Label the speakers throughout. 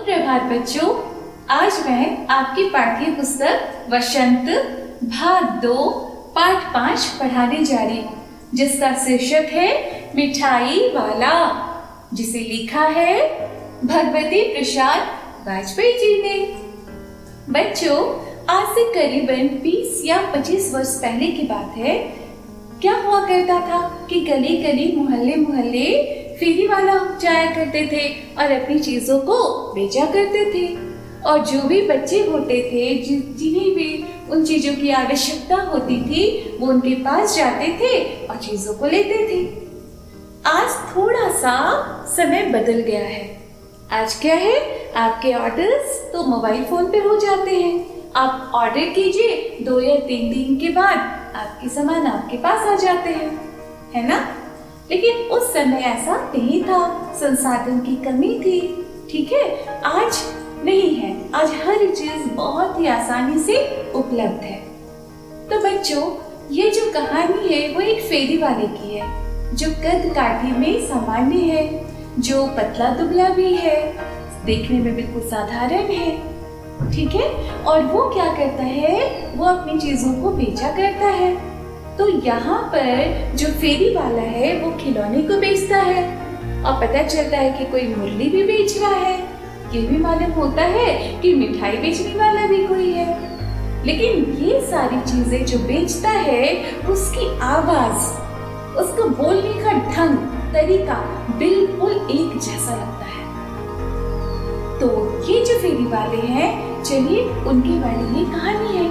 Speaker 1: सुप्रभात बच्चों। आज मैं आपकी पाठ्य पुस्तक वसंत भाग 2 पाठ 5 पढ़ाने जा रही हूँ, जिसका शीर्षक है मिठाई वाला, जिसे लिखा है भगवती प्रसाद वाजपेयी जी ने। बच्चों, आज से करीबन 20 या 25 वर्ष पहले की बात है। क्या हुआ करता था कि गली गली मोहल्ले मोहल्ले फेरी वाला जाया करते थे और अपनी चीजों को बेचा करते थे, और जो भी बच्चे होते थे जिन्हें भी उन चीजों की आवश्यकता होती थी वो उनके पास जाते थे और चीजों को लेते थे। आज थोड़ा सा समय बदल गया है। आज क्या है, आपके ऑर्डर्स तो मोबाइल फोन पे हो जाते हैं। आप ऑर्डर कीजिए, 2 या 3 दिन के बाद आपके सामान आपके पास आ जाते हैं, है ना। लेकिन उस समय ऐसा नहीं था, संसाधन की कमी थी, ठीक है। आज नहीं है, आज हर चीज बहुत ही आसानी से उपलब्ध है। तो बच्चों, ये जो कहानी है वो एक फेरी वाले की है, जो कद काठी में सामान्य है, जो पतला दुबला भी है, देखने में बिल्कुल साधारण है, ठीक है। और वो क्या करता है, वो अपनी चीजों को बेचा करता है। तो यहाँ पर जो फेरी वाला है वो खिलौने को बेचता है, और पता चलता है कि कोई मुरली भी बेच रहा है। ये भी मालूम होता है कि मिठाई बेचने वाला भी कोई है। लेकिन ये सारी चीजें जो बेचता है, उसकी आवाज, उसको बोलने का ढंग, तरीका बिल्कुल एक जैसा लगता है। तो ये जो फेरी वाले हैं, चलिए उनके बारे में कहानी है।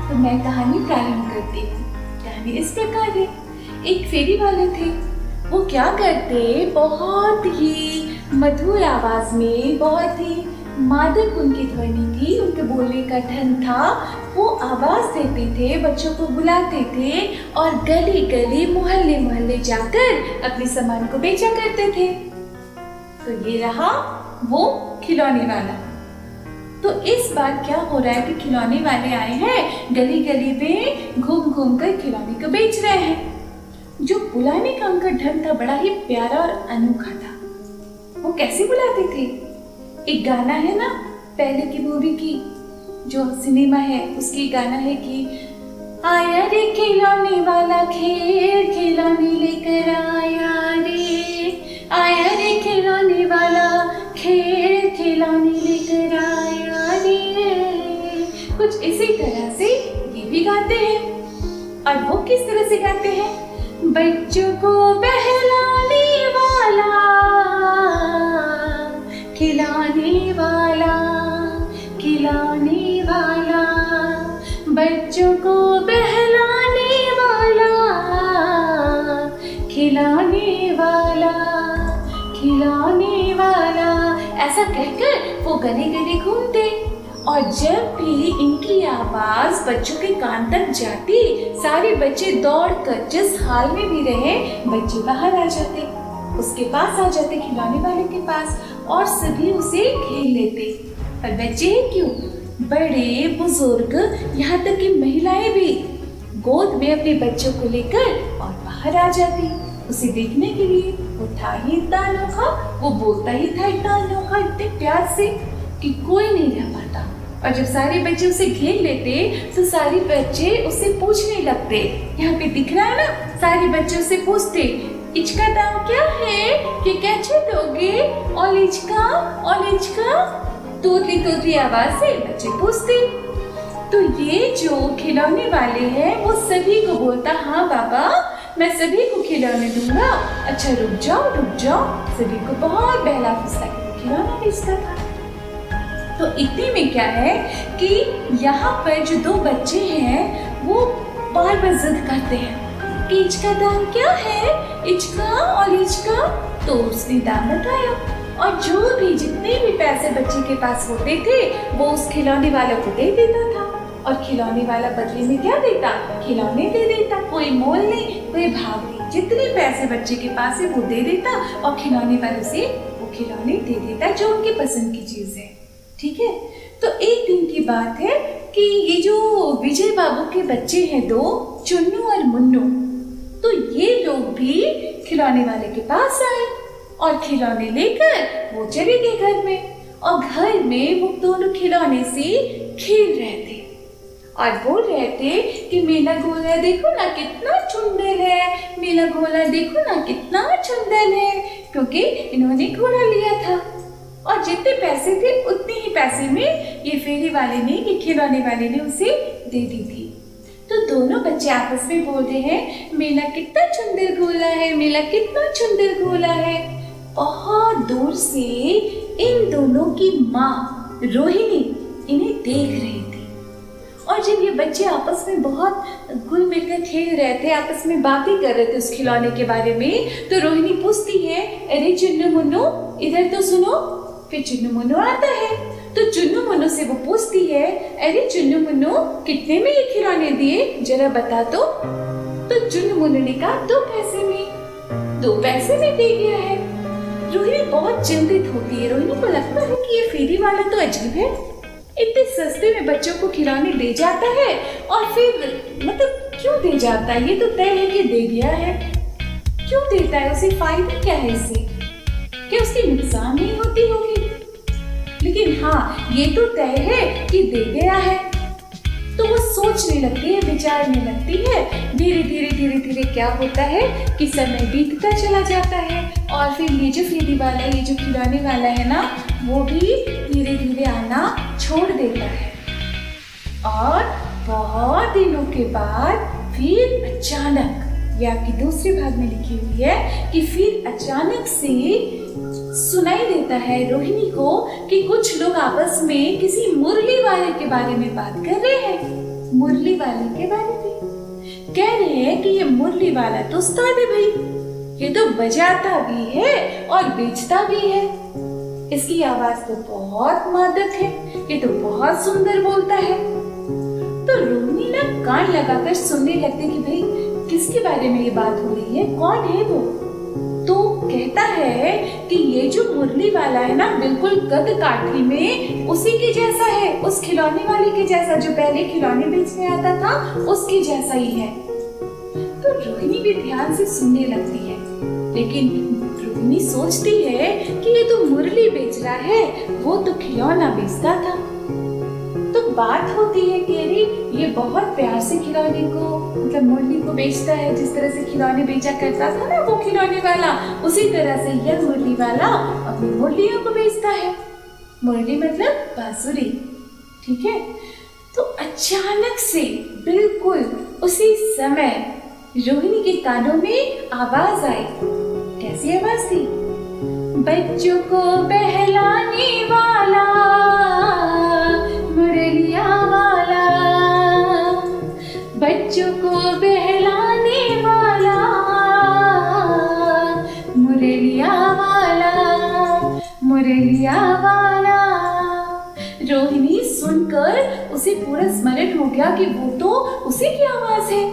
Speaker 1: तो मैं कहानी प्रारंभ करती हूँ। कहानी इस प्रकार है। एक फेरी वाले थे। वो क्या करते, बहुत ही मधुर आवाज में, बहुत ही मादक उनकी ध्वनि थी, उनके बोलने का ढंग था। वो आवाज देते थे, बच्चों को बुलाते थे और गली गली मोहल्ले मोहल्ले जाकर अपने सामान को बेचा करते थे। तो ये रहा वो खिलौने वाला। तो इस बार क्या हो रहा है कि खिलौने वाले आए हैं, गली गली में घूम घूम कर खिलौने को बेच रहे हैं। जो बुलाने का उनका ढंग था बड़ा ही प्यारा और अनोखा था। वो कैसे बुलाते थे, एक गाना है ना पहले की मूवी की, जो सिनेमा है उसकी गाना है कि आया रे खिलौने वाला खेल खिलौने लेकर आया रे, आया रे खिलौने वाला खेल खिलौने लेकर आया रे। कुछ इसी तरह से ये भी गाते हैं। और वो किस तरह से गाते हैं, बच्चों को बहलाने वाला खिलाने वाला, खिलाने वाला, बच्चों को बहलाने वाला खिलाने वाला, खिलाने वाला। ऐसा कहकर वो गली गली घूमते, और जब भी इनकी आवाज बच्चों के कान तक जाती, सारे बच्चे दौड़कर जिस हाल में भी रहे, बच्चे बाहर आ जाते, उसके पास आ जाते, खिलौने वाले के पास, और सभी उसे खेल लेते। पर बच्चे क्यों, बड़े बुजुर्ग, यहाँ तक कि महिलाएं भी गोद में अपने बच्चों को लेकर और बाहर आ जाती उसे देखने के लिए। वो था ही इतना अनोखा, वो बोलता ही था इतना अनोखा, इतने प्यार से कि कोई नहीं रह पाता। और जब सारे बच्चे उसे घेर लेते तो सारे बच्चे उससे पूछने लगते, यहाँ पे दिख रहा है ना, सारे बच्चे उससे पूछते, इचका दाम क्या है, कि कैसे दोगे, और इचका, और इचका, तोतली तोतली आवाज से बच्चे पूछते। तो ये जो खिलौने वाले हैं वो सभी को बोलता, हाँ बाबा मैं सभी को खिलौने दूंगा, अच्छा रुक जाओ रुक जाओ। सभी को बहुत बहला फुसला के खिलौना बेचता था। तो इतने में क्या है कि यहाँ पर जो 2 बच्चे हैं वो बार बार जिद करते हैं कि इचका दाम क्या है, इचका और इचका। तो उसने दाम बताया, और जो भी जितने भी पैसे बच्चे के पास होते थे वो उस खिलौने वाले को दे देता था, और खिलौने वाला बदले में क्या देता, खिलौने दे देता। कोई मोल नहीं, कोई भाव नहीं, जितने पैसे बच्चे के पास है वो दे देता, और खिलौने वाले से वो खिलौने दे देता जो उनकी पसंद की चीज है, ठीक है। तो एक दिन की बात है कि ये जो विजय बाबू के बच्चे हैं 2, चुन्नू और मुन्नू, तो ये लोग भी खिलौने वाले के पास आए और खिलौने लेकर वो चले गए घर में। और घर में वो दोनों खिलौने से खेल रहे थे और बोल रहे थे कि मेरा गोला देखो ना कितना सुंदर है, मेरा गोला देखो ना कितना सुंदर है, क्योंकि इन्होंने घोड़ा लिया था और जितने पैसे थे उतने ही पैसे में ये फेरी वाले ने, ये खिलौने वाले ने उसे दे दी थी। तो दोनों बच्चे आपस में बोल रहे हैं मेरा कितना सुंदर गोला है, मेरा कितना सुंदर गोला है। बहुत दूर से इन दोनों की माँ रोहिणी इन्हें देख रही थी और जब ये बच्चे आपस में बहुत घुल मिलकर खेल रहे थे, आपस में बातें कर रहे थे उस खिलौने के बारे में, तो रोहिणी पूछती है अरे चुन्नू मुन्नू इधर तो सुनो। फिर चुन्नू मुन्नू आता है तो चुन्नू मुन्नू से वो पूछती है अरे चुन्नू मुन्नू कितने में ये खिलौने दिए जरा बता तो चुन्नू मुन्नू ने कहा 2 पैसे में, 2 पैसे में दे दिया है। रोहिणी बहुत चिंतित होती है। रोहिणी को लगता है कि ये फेरी वाला तो अजीब है, इतने सस्ते में बच्चों को खिलौने दे जाता है और फिर मतलब क्यों दे जाता है, ये तो तय है कि दे दिया है, क्यों देता है, उसे फायदा क्या है इससे, क्या उसकी नुकसान नहीं होती होगी। लेकिन हाँ ये तो तय है कि दे गया है। तो वो सोचने लगती है, विचारने लगती है। धीरे धीरे क्या होता है कि समय बीतता चला जाता है और फिर ये जो फेरी वाला, ये जो खिलौने वाला है ना, वो भी धीरे धीरे आना छोड़ देता है। और बहुत दिनों के बाद फिर अचानक, ये आपकी दूसरे भाग में लिखी हुई है कि फिर अचानक से सुनाई देता है रोहिणी को कि कुछ लोग आपस में किसी मुरली वाले के बारे में बात कर रहे हैं। मुरली वाले के बारे में कह रहे हैं कि ये मुरली वाला तो उस्ताद है भाई, ये तो बजाता भी है और बेचता भी है, इसकी आवाज तो बहुत मादक है, ये तो बहुत सुंदर बोलता है। तो रोहिणी ना कान लगाकर सुनने लगते कि भाई किसके बारे में ये बात हो रही है, कौन है वो। तो कहता है कि ये जो मुरली वाला है ना, बिल्कुल कद काठी में उसी के जैसा है, उस खिलौने वाले के जैसा जो पहले खिलौने बेचने आता था, उसके जैसा ही है। तो रोहिणी भी ध्यान से सुनने लगती है, लेकिन रोहिणी सोचती है कि ये तो मुरली बेच रहा है, वो तो खिलौना बेचता था। तो बात होती है कि अरे ये बहुत प्यार से खिलौने को, मतलब मुरली को बेचता है, जिस तरह से खिलौने बेचा करता था ना वो खिलौने वाला, उसी तरह से यह मुरली वाला अपनी मुरलियों को बेचता है। मुरली मतलब बांसुरी, ठीक है। तो अचानक से बिल्कुल उसी समय रोहिणी के कानों में आवाज आई। कैसी आवाज थी? बच्चों को बहलाने वाला मुरलिया वाला, बच्चों को बहलाने वाला मुरलिया वाला, मुरलिया वाला। रोहिणी सुनकर उसे पूरा स्मरण हो गया कि वो तो उसी की आवाज है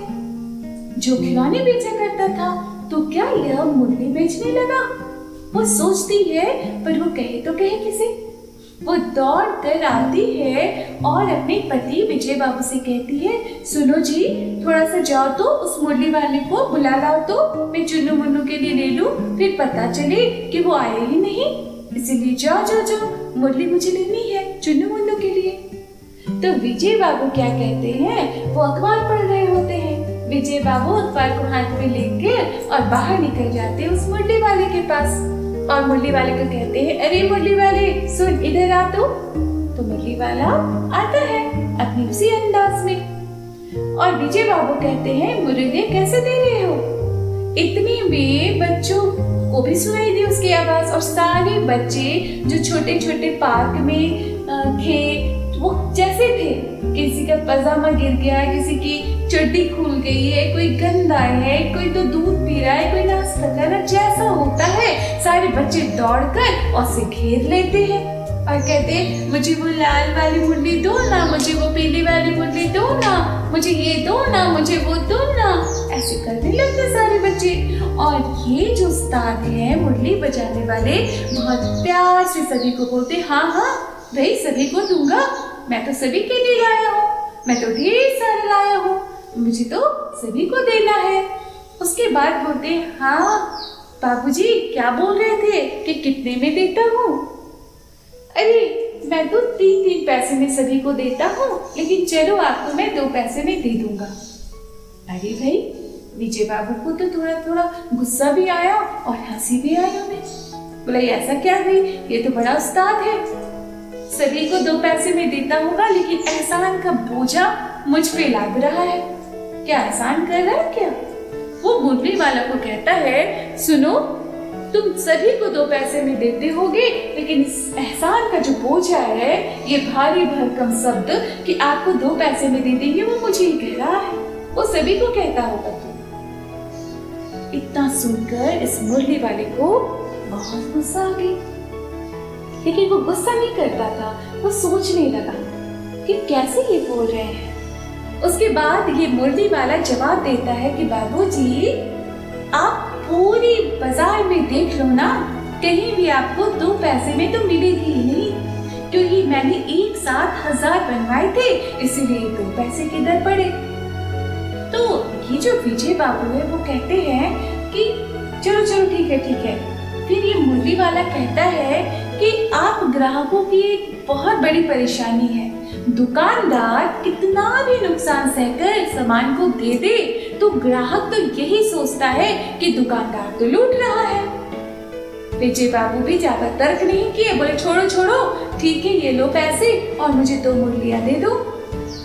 Speaker 1: जो खिलौने बेचा करता था। तो क्या यह मुरली बेचने लगा? वो सोचती है, पर वो कहे तो कहे किसे। वो दौड़ कर आती है और अपने पति विजय बाबू से कहती है, सुनो जी थोड़ा सा जाओ तो उस मुरली वाले को बुला लाओ, तो मैं चुन्नू मुन्नू के लिए ले लूं, फिर पता चले कि वो आए ही नहीं, इसीलिए जाओ जाओ जाओ, मुरली मुझे लेनी है चुन्नू मुन्नू के लिए। तो विजय बाबू क्या कहते हैं, वो अखबार पढ़ रहे होते हैं। विजय बाबू अखबार को हाथ में लेकर और बाहर निकल जाते हैं उस मुरली वाले के पास और मुरली वाले को कहते हैं, अरे मुरली वाले सुन इधर आ। तो मुरली वाला आता है अपनी उसी अंदाज में और विजय बाबू कहते हैं, मुरली कैसे दे रहे हो? इतने में बच्चों को भी सुनाई दी उसकी आवाज और सारे बच्चे जो छोटे छोटे पार्क में थे वो जैसे थे, किसी का पजामा गिर गया, किसी की चड्डी खुल गई है, कोई गंदा है, कोई तो दूध पी रहा है, कोई नाश्ता कर रहा है, जैसा होता है सारे बच्चे दौड़कर उसे घेर लेते हैं और कहते हैं, मुझे वो लाल वाली मुरली दो ना, मुझे वो पीली वाली मुरली दो ना, मुझे ये दो ना, मुझे वो दो ना। ऐसे करने लगते सारे बच्चे। और ये जो उस्ताद है मुरली बजाने वाले बहुत प्यार से सभी को बोलते, हाँ हाँ भाई सभी को दूंगा, मैं तो सभी के लिए लाया हूँ, मैं तो ढेर सारा लाया हूँ, मुझे तो सभी को देना है। उसके बाद बोलते, हाँ बाबूजी क्या बोल रहे थे कि कितने में देता हूँ? अरे मैं तो 3-3 पैसे में सभी को देता हूँ, लेकिन चलो आपको मैं 2 पैसे में दे दूंगा। अरे भाई, विजय बाबू को तो थोड़ा थोड़ा गुस्सा भी आया और हंसी भी आई उन्हें। बोला ऐसा क्या भाई, ये तो बड़ा उस्ताद है, सभी को 2 पैसे में देता होगा, लेकिन एहसान का बोझा मुझ पे लाद रहा है। क्या एहसान कर रहा है क्या? वो मुरली वाला को कहता है, सुनो तुम सभी को 2 पैसे में देते होगे, लेकिन इस एहसान का जो बोझा है, ये भारी भरकम शब्द कि आपको 2 पैसे में दे देंगे, वो मुझे ही कह रहा है, वो सभी को कहता होगा। तुम इतना सुनकर इस मुरली वाले को बहुत गुस्सा आ गई, लेकिन वो गुस्सा नहीं करता था, वो सोचने लगा कि कैसे ये बोल रहे हैं। उसके बाद ये मुरली वाला जवाब देता है कि बाबूजी, आप पूरी बाजार में देख लो ना, कहीं भी आपको 2 पैसे में तो मिलेगी ही नहीं, क्योंकि मैंने एक साथ 1000 बनवाए थे, इसीलिए 2 पैसे के दर पड़े। तो ये जो विजय बाबू है वो कहते हैं कि चलो चलो ठीक है। फिर ये मुरली वाला कहता है कि आप ग्राहकों की एक बहुत बड़ी परेशानी है, दुकानदार कितना भी नुकसान सहकर सामान को दे दे तो ग्राहक तो यही सोचता है कि दुकानदार तो लूट रहा है। विजय बाबू भी ज्यादा तर्क नहीं किए, बोले छोड़ो ठीक है, ये लो पैसे और मुझे 2 मुरलियां दे दो।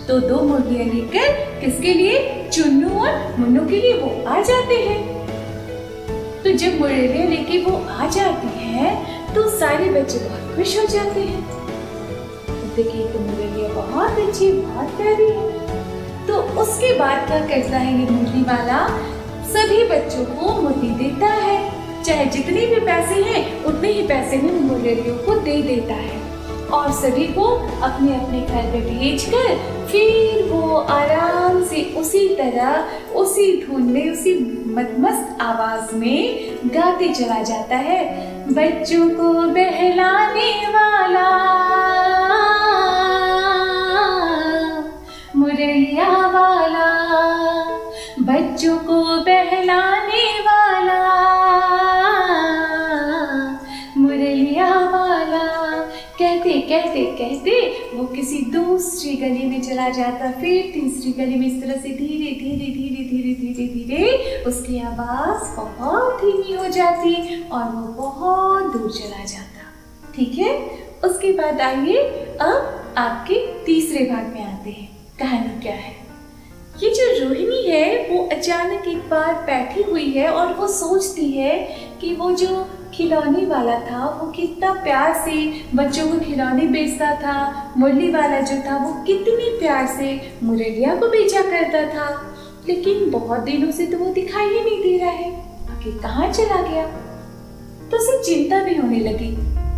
Speaker 1: तो 2 मुरलियां लेकर किसके लिए? चुन्नू और मुन्नू के लिए वो आ जाते हैं। तो जब मुरलियां लेके वो आ जाती हैं तो सारे बच्चे बहुत खुश हो जाते हैं। देखिए तो मुरलियां बहुत अच्छी, बहुत प्यारी है। तो उसके बाद क्या करता है ये मुरली वाला? सभी बच्चों को मुरली देता है, चाहे जितने भी पैसे हैं उतने ही पैसे में मुरलियों को दे देता है, और सभी को अपने अपने घर पे भेजकर फिर वो आराम से उसी तरह, उसी धुन में, उसी मदमस्त आवाज में गाते चला जाता है। बच्चों को बहलाने वाला मुरलिया वाला, बच्चों को बहलाने वाला मुरलिया वाला। कहते वो किसी दूसरी गली में चला जाता, फिर तीसरी गली में। इस तरह से धीरे धीरे उसकी आवाज बहुत धीमी हो जाती और वो बहुत दूर चला जाता। ठीक है, उसके बाद आइए अब आपके तीसरे भाग में आते हैं। कहानी क्या है? ये जो रोहिणी है वो अचानक एक बार बैठी हुई है और वो सोचती है कि वो जो खिलौने वाला था वो कितना प्यार से बच्चों को खिलौने बेचता था, मुरली वाला जो था वो कितने प्यार से मुरलिया को बेचा करता था, लेकिन बहुत दिनों से तो वो दिखाई ही नहीं दे रहा है, आखिर कहाँ चला गया? तो उसे चिंता भी होने लगी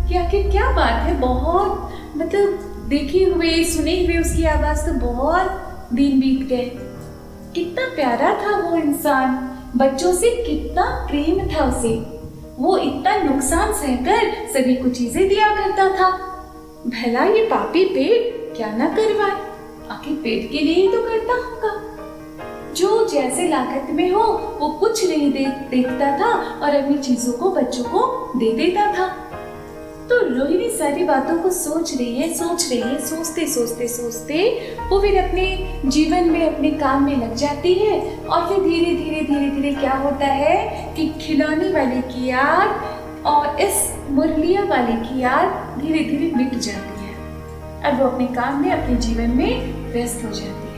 Speaker 1: कि आखिर क्या बात है। बहुत देखे हुए सुने हुए उसकी आवाज तो बहुत दिन बीत गए। कितना प्यारा था वो इंसान, बच्चों से कितना प्रेम था उसे, वो इतना नुकसान सहकर सभी को चीजें दिया करता था। भला ये पापी पेट क्या ना करवाए, आखिर पेट के लिए ही तो करता होगा। जो जैसे लागत में हो वो कुछ नहीं देखता था और अपनी चीजों को बच्चों को दे देता था। तो रोहिणी सारी बातों को सोच रही है, सोचते वो फिर अपने जीवन में अपने काम में लग जाती है। और फिर धीरे धीरे क्या होता है कि खिलौने वाले की याद और इस मुरलिया वाले की याद धीरे धीरे मिट जाती है और वो अपने काम में, अपने जीवन में व्यस्त हो जाती है।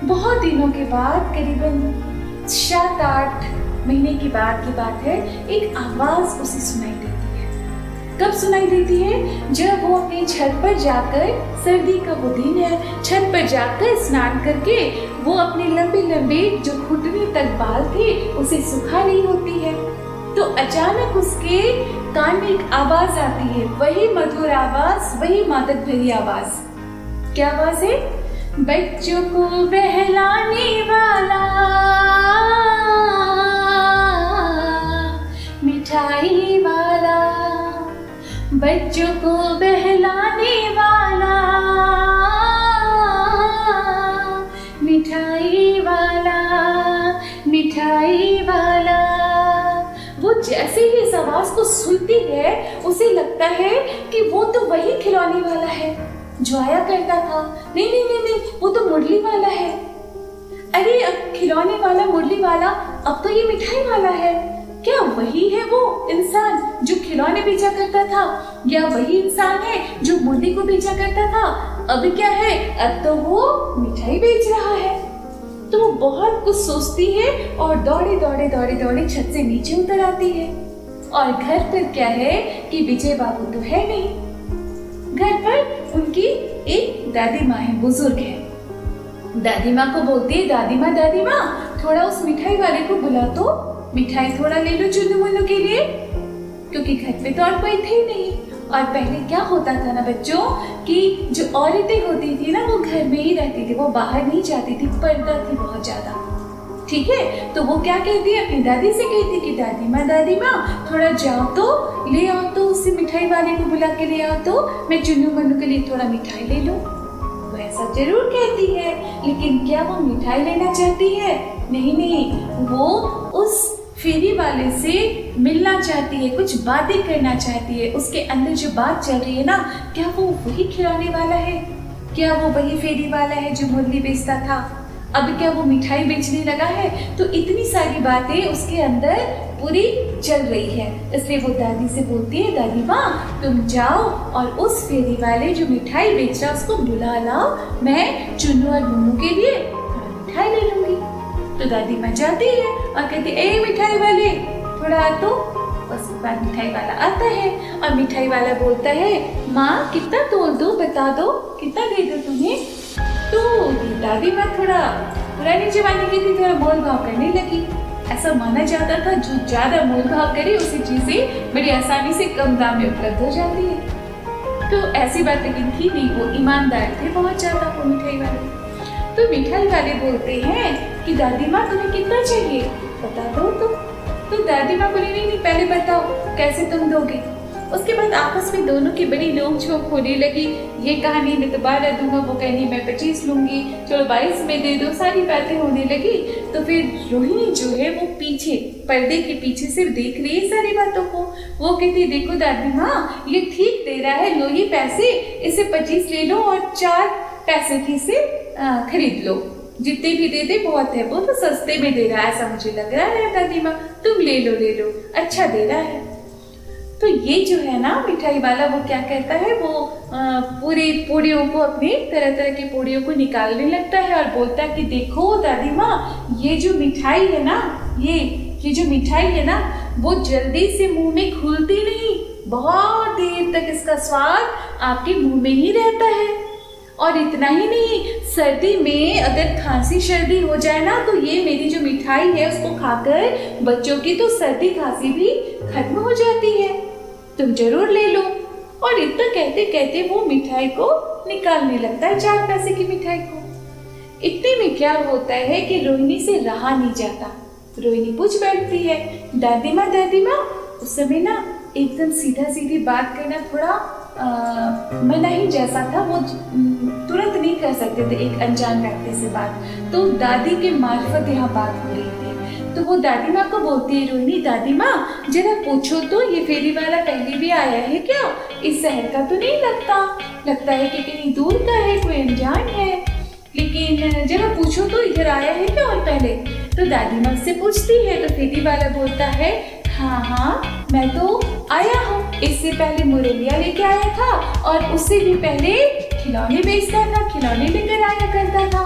Speaker 1: बहुत दिनों के बाद, करीबन 7-8 महीने की बात है, एक आवाज उसे सुनाई देती है। कब सुनाई देती है? जब वो अपनी छत पर जाकर, सर्दी का वो दिन है, छत पर जाकर स्नान करके वो अपने लंबे जो घुटने तक बाल थे उसे सुखा रही होती है। तो अचानक उसके कान में एक आवाज आती है, वही मधुर आवाज, वही मादक भरी आवाज। क्या आवाज है? बच्चों को बहलाने वाला मिठाई वाला, बच्चों को बहलाने वाला मिठाई वाला, मिठाई वाला। वो जैसे ही इस आवाज आवाज को सुनती है उसे लगता है कि वो तो वही खिलौने वाला है जो आया करता था। नहीं नहीं नहीं नहीं, वो तो मुरली वाला है। अरे अब खिलौने वाला, मुरली वाला, अब तो ये मिठाई वाला है। क्या वही है वो इंसान जो खिलौने बेचा करता था, या वही इंसान है जो मुरली को बेचा करता था? अब क्या है, अब तो वो मिठाई बेच रहा है। तो वो बहुत कुछ सोचती है और दौड़े दौड़े दौड़े दौड़े छत से नीचे उतर आती है। और घर पर क्या है कि विजय बाबू तो है नहीं। घर पर उनकी एक दादी माँ है, बुजुर्ग है। दादी माँ को बोलती है, दादी माँ थोड़ा उस मिठाई वाले को बुला, तो मिठाई थोड़ा ले लो चुन्नू मुन्नू के लिए, क्योंकि घर पे तो और कोई थे नहीं। और पहले क्या होता था ना बच्चों, कि जो औरतें होती थी ना वो घर में ही रहती थी, वो बाहर नहीं जाती थी, पर्दा थी बहुत ज्यादा। ठीक है, तो वो क्या कहती है, अपनी दादी से कहती कि दादी माँ थोड़ा जाओ तो ले आओ, तो उससे मिठाई वाले को बुला के ले आओ, तो मैं चुन्नू मुन्नू के लिए थोड़ा मिठाई ले लूं। वो ऐसा जरूर कहती है, लेकिन क्या वो मिठाई लेना चाहती है? नहीं, वो उस फेरी वाले से मिलना चाहती है, कुछ बातें करना चाहती है। उसके अंदर जो बात चल रही है ना, क्या वो वही खिलौने वाला है? क्या वो वही फेरी वाला है जो मुरली बेचता था? अब क्या वो मिठाई बेचने लगा है? तो इतनी सारी बातें उसके अंदर पूरी चल रही है। इसलिए वो दादी से बोलती है, दादी माँ तुम जाओ और उस फेरी वाले जो मिठाई बेच रहा है उसको बुला लाओ, मैं चुन्नू और मुन्नू के लिए मिठाई ले लूंगी। तो दादी माँ जाती है और कहती, ए मिठाई वाले थोड़ा आ तो। उसके बाद मिठाई वाला आता है और मिठाई वाला बोलता है, माँ कितना तोल दो, बता दो कितना दे दो तुम्हें। तो दादी माँ थोड़ा पुराने जमाने की थी, थोड़ा मोल भाव करने लगी। ऐसा माना जाता था जो ज्यादा मोल भाव करे उसी चीजें बड़ी आसानी से कम दाम में उपलब्ध हो जाती है। तो ऐसी बात लेकिन थी नहीं, वो ईमानदार थे बहुत ज्यादा वो मिठाई वाले। तो मिठाई वाले बोलते हैं कि दादी माँ तुम्हें कितना चाहिए, बता दो। तो दादी माँ बोली, नहीं पहले बताओ कैसे तुम दोगे। उसके बाद आपस में दोनों की बड़ी नोक झोंक होने लगी। ये कहानी मैं तो 12 दूंगा, वो कहनी मैं 25 लूंगी, चलो 22 में दे दो, सारी बातें होने लगी। तो फिर रोहिणी जो है वो पीछे पर्दे के पीछे से देख रही है सारी बातों को। वो कहती, देखो दादी माँ ये ठीक दे रहा है, लो ये पैसे, इसे 25 ले लो और 4 पैसे की से खरीद लो, जितने भी दे दे बहुत है, वो तो सस्ते में दे रहा है ऐसा मुझे लग रहा है दादी माँ, तुम ले लो अच्छा दे रहा है। तो ये जो है ना मिठाई वाला, वो क्या कहता है, वो पूरी पूड़ियों को, अपने तरह तरह की पूड़ियों को निकालने लगता है और बोलता है कि देखो दादी माँ ये जो मिठाई है ना, ये जो मिठाई है ना वो जल्दी से मुंह में घुलती नहीं, बहुत देर तक इसका स्वाद आपके मुंह में ही रहता है। और इतना ही नहीं, सर्दी में अगर खांसी सर्दी हो जाए ना, तो ये मेरी जो मिठाई है उसको खाकर बच्चों की तो सर्दी खांसी भी खत्म हो जाती है, तुम जरूर ले लो। और इतना कहते कहते वो मिठाई को निकालने लगता है, 4 पैसे की मिठाई को। इतने में क्या होता है कि रोहिणी से रहा नहीं जाता। रोहिणी पूछ बैठती है, दादी माँ उस समय ना एकदम सीधा सीधी बात करना थोड़ा मनाही जैसा था, वो तुरंत नहीं कर सकते थे एक अनजान व्यक्ति से बात। तो दादी के मार्फत यहाँ बात हो रही थी। तो वो दादी माँ को बोलती है, रोहिणी दादी माँ जरा पूछो तो ये फेरी वाला पहले भी आया है क्या? इस शहर का तो नहीं लगता है कि कहीं दूर का है, कोई अनजान है, लेकिन जरा पूछो तो इधर आया है क्या और पहले? तो दादी माँ से पूछती है तो फेरी वाला बोलता है, हाँ मैं तो आया हूँ, इससे पहले मुरलिया लेके आया था और उससे भी पहले खिलौने बेचता था, खिलौने लेकर आया करता था।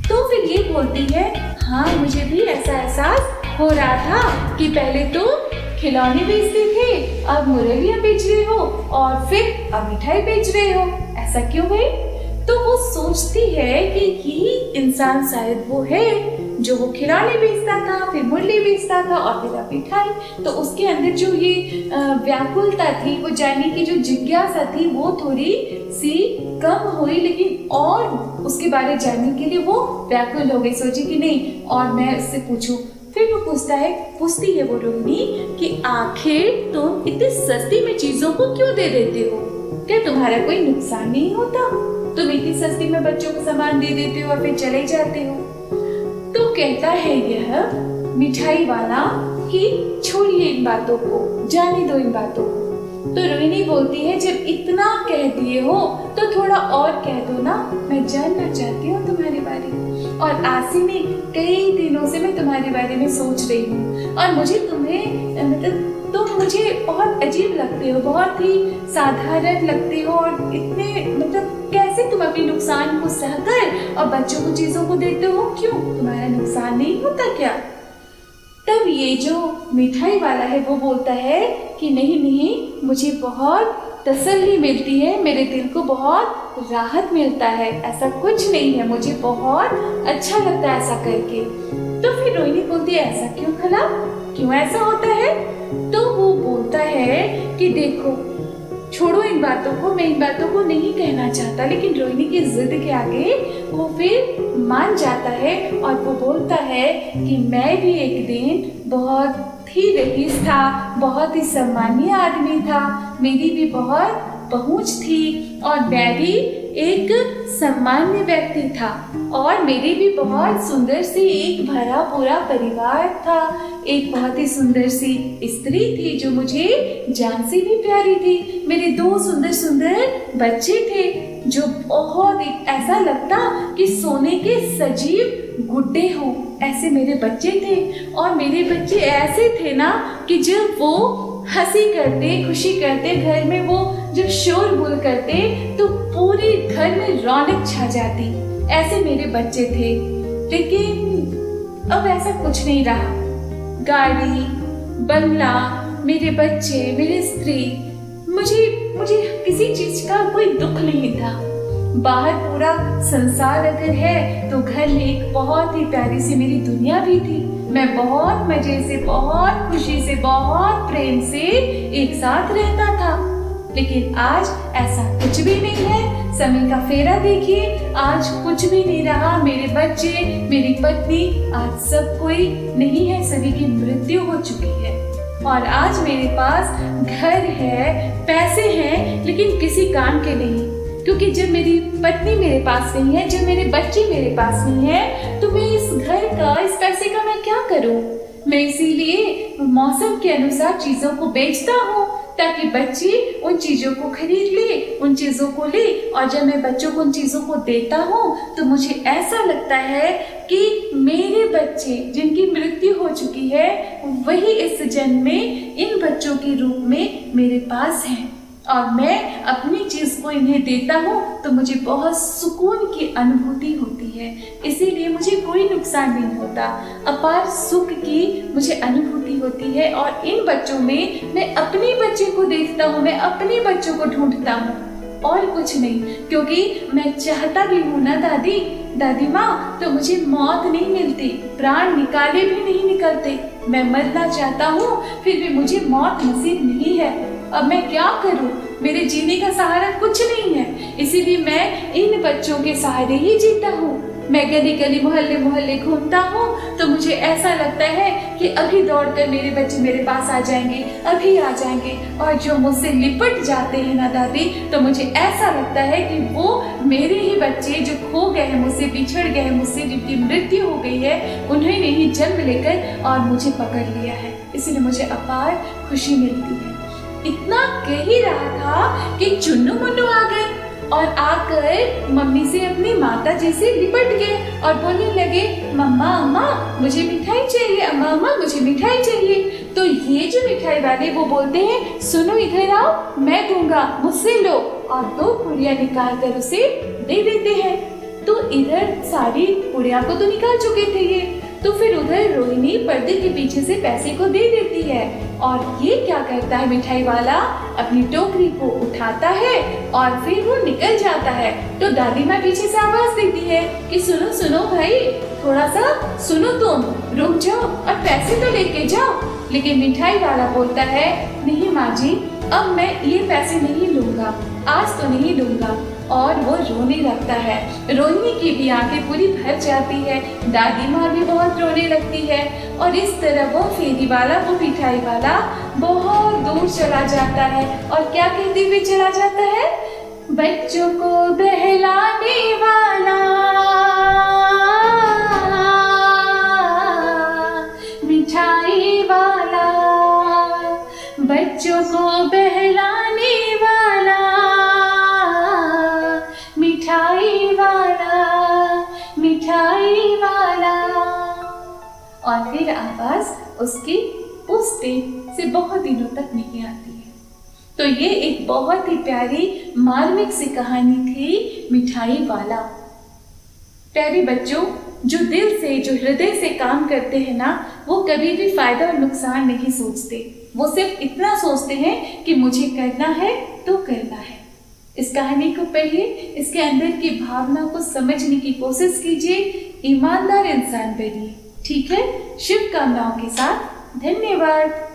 Speaker 1: तो फिर ये बोलती है, हाँ मुझे भी ऐसा एहसास हो रहा था कि पहले तो खिलौने बेचते थे, अब मुरलिया बेच रहे हो और फिर अब मिठाई बेच रहे हो, ऐसा क्यों भाई? तो वो सोचती है कि यही इंसान शायद वो है जो वो खिलौने बेचता था, फिर मुरली बेचता था और फिर अब मिठाई। तो उसके अंदर जो ये व्याकुलता थी, वो जानने की जो जिज्ञासा थी, वो थोड़ी सी कम हुई, लेकिन और उसके बारे जानने के लिए वो व्याकुल हो गई। सोची कि नहीं और मैं उससे पूछूं। फिर वो पूछती है वो रोहिणी कि आखिर तुम इतनी सस्ती में चीजों को क्यों दे देते हो? क्या तुम्हारा कोई नुकसान नहीं होता? तुम इतनी सस्ती में बच्चों को सामान दे देते हो और फिर चले जाते हो। तो कहता है यह मिठाई वाला कि छोड़िए इन बातों को, जाने दो इन बातों को। तो रोहिणी बोलती है, जब इतना कह दिए हो तो थोड़ा और कह दो ना, मैं जानना चाहती हूँ तुम्हारे बारे में। और आसिनी, कई दिनों से मैं तुम्हारे बारे में सोच रही हूँ और मुझे तुम्हें मतलब तुम मुझे बहुत अजीब लगते हो, बहुत ही साधारण लगते हो और इतने मतलब कैसे तुम अपने नुकसान को सहकर और बच्चों को चीजों को देते हो, क्यों? तुम्हारा नुकसान नहीं होता क्या? तब ये जो मिठाई वाला है वो बोलता है कि नहीं नहीं, मुझे बहुत तसल्ली मिलती है, मेरे दिल को बहुत राहत मिलता है, ऐसा कुछ नहीं है, मुझे बहुत अच्छा लगता है ऐसा करके। तो फिर रोहिणी बोलती है, ऐसा क्यों खला, क्यों ऐसा होता है? तो वो बोलता है कि देखो, छोड़ो इन बातों को, मैं इन बातों को नहीं कहना चाहता। लेकिन रोहिणी की जिद के आगे वो फिर मान जाता है और वो बोलता है कि मैं भी एक दिन बहुत ही रईस था, बहुत ही सम्मानीय आदमी था, मेरी भी बहुत पहुंच थी और मैं भी एक सामान्य व्यक्ति था और मेरी भी बहुत सुंदर सी एक भरा पूरा परिवार था, एक बहुत ही सुंदर सी स्त्री थी जो मुझे जान से भी प्यारी थी, मेरे 2 सुंदर सुंदर बच्चे थे जो बहुत ऐसा लगता कि सोने के सजीव गुड्डे हो, ऐसे मेरे बच्चे थे। और मेरे बच्चे ऐसे थे ना कि जब वो हंसी करते, खुशी करते, घर में वो जब शोरगुल करते तो पूरे घर में रौनक छा जाती, ऐसे मेरे बच्चे थे। लेकिन अब ऐसा कुछ नहीं रहा। गाड़ी, बंगला, मेरे बच्चे, मेरी स्त्री, मुझे किसी चीज का कोई दुख नहीं था। बाहर पूरा संसार अगर है तो घर में एक बहुत ही प्यारी सी मेरी दुनिया भी थी। मैं बहुत मजे से, बहुत खुशी से, बहुत प्रेम से एक साथ रहता था। लेकिन आज ऐसा कुछ भी नहीं है। समय का फेरा देखिए, आज कुछ भी नहीं रहा। मेरे बच्चे, मेरी पत्नी, आज सब कोई नहीं है, सभी की मृत्यु हो चुकी है। और आज मेरे पास घर है, पैसे हैं, लेकिन किसी काम के नहीं। क्योंकि जब मेरी पत्नी मेरे पास नहीं है, जब मेरे बच्चे मेरे पास नहीं है, तो मैं इस घर का, इस पैसे का मैं क्या करूं? मैं इसीलिए मौसम के अनुसार चीजों को बेचता हूँ ताकि बच्चे उन चीजों को खरीद ले, उन चीजों को ले। और जब मैं बच्चों को उन चीजों को देता हूँ तो मुझे ऐसा लगता है कि मेरे बच्चे जिनकी मृत्यु हो चुकी है वही इस जन्म में इन बच्चों के रूप में मेरे पास हैं। और मैं अपनी चीज को इन्हें देता हूँ तो मुझे बहुत सुकून की अनुभूति होती है, इसीलिए मुझे कोई नुकसान नहीं होता। अपार सुख की मुझे अनुभूति होती है। और इन बच्चों में मैं अपने बच्चे को देखता हूँ, मैं अपने बच्चों को ढूंढता हूँ और कुछ नहीं। क्योंकि मैं चाहता भी हूँ ना दादी माँ, तो मुझे मौत नहीं मिलती, प्राण निकाले भी नहीं निकलते। मैं मरना चाहता हूँ फिर भी मुझे मौत नसीब नहीं है। अब मैं क्या करूं? मेरे जीने का सहारा कुछ नहीं है, इसीलिए मैं इन बच्चों के सहारे ही जीता हूँ। मैं गली गली, मोहल्ले मोहल्ले घूमता हूँ तो मुझे ऐसा लगता है कि अभी दौड़कर मेरे बच्चे मेरे पास आ जाएंगे, अभी आ जाएंगे। और जो मुझसे लिपट जाते हैं ना दादी, तो मुझे ऐसा लगता है कि वो मेरे ही बच्चे जो खो गए हैं, मुझसे बिछड़ गए हैं, मुझसे जिनकी मृत्यु हो गई है, उन्होंने ही जन्म लेकर और मुझे पकड़ लिया है। इसलिए मुझे अपार खुशी मिलती है। इतना कह ही रहा था कि चुन्नू मुन्नू आ गए और आकर मम्मी से अपनी माता जी से लिपट गए और बोलने लगे, मम्मा अम्मा मुझे मिठाई चाहिए, अम्मा अम्मा मुझे मिठाई चाहिए। तो ये जो मिठाई वाले वो बोलते हैं, सुनो इधर आओ, मैं दूंगा, मुझसे लो। और 2 पुड़िया निकाल कर उसे दे देते हैं। तो इधर सारी पुड़िया को तो निकाल चुके थे ये, तो फिर उधर रोहिणी पर्दे के पीछे से पैसे को दे देती है। और ये क्या करता है मिठाई वाला, अपनी टोकरी को उठाता है और फिर वो निकल जाता है। तो दादी माँ पीछे से आवाज देती है कि सुनो सुनो भाई, थोड़ा सा सुनो, तुम रुक जाओ और पैसे तो लेके जाओ। लेकिन मिठाई वाला बोलता है, नहीं माँ जी, अब मैं ये पैसे नहीं लूंगा, आज तो नहीं लूंगा। और वो रोने लगता है। रोहिणी की भी आंखें पूरी भर जाती है, दादी माँ भी बहुत रोने लगती है। और इस तरह वो फेरी वाला, वो मिठाई वाला बहुत दूर चला जाता है। और क्या कहते हुए चला जाता है, बच्चों को बहलाने वाला मिठाई वाला और फिर आवाज उसकी उस पेड़ से बहुत दिनों तक नहीं आती है। तो ये एक बहुत ही प्यारी मार्मिक सी कहानी थी मिठाई वाला। प्यारे बच्चों, जो दिल से, जो हृदय से काम करते हैं ना, वो कभी भी फायदा और नुकसान नहीं सोचते। वो सिर्फ इतना सोचते हैं कि मुझे करना है तो करना है। इस कहानी को पढ़िए, इसके अंदर की भावना को समझने की कोशिश कीजिए, ईमानदार इंसान बनिए। ठीक है, शुभकामनाओं के साथ, धन्यवाद।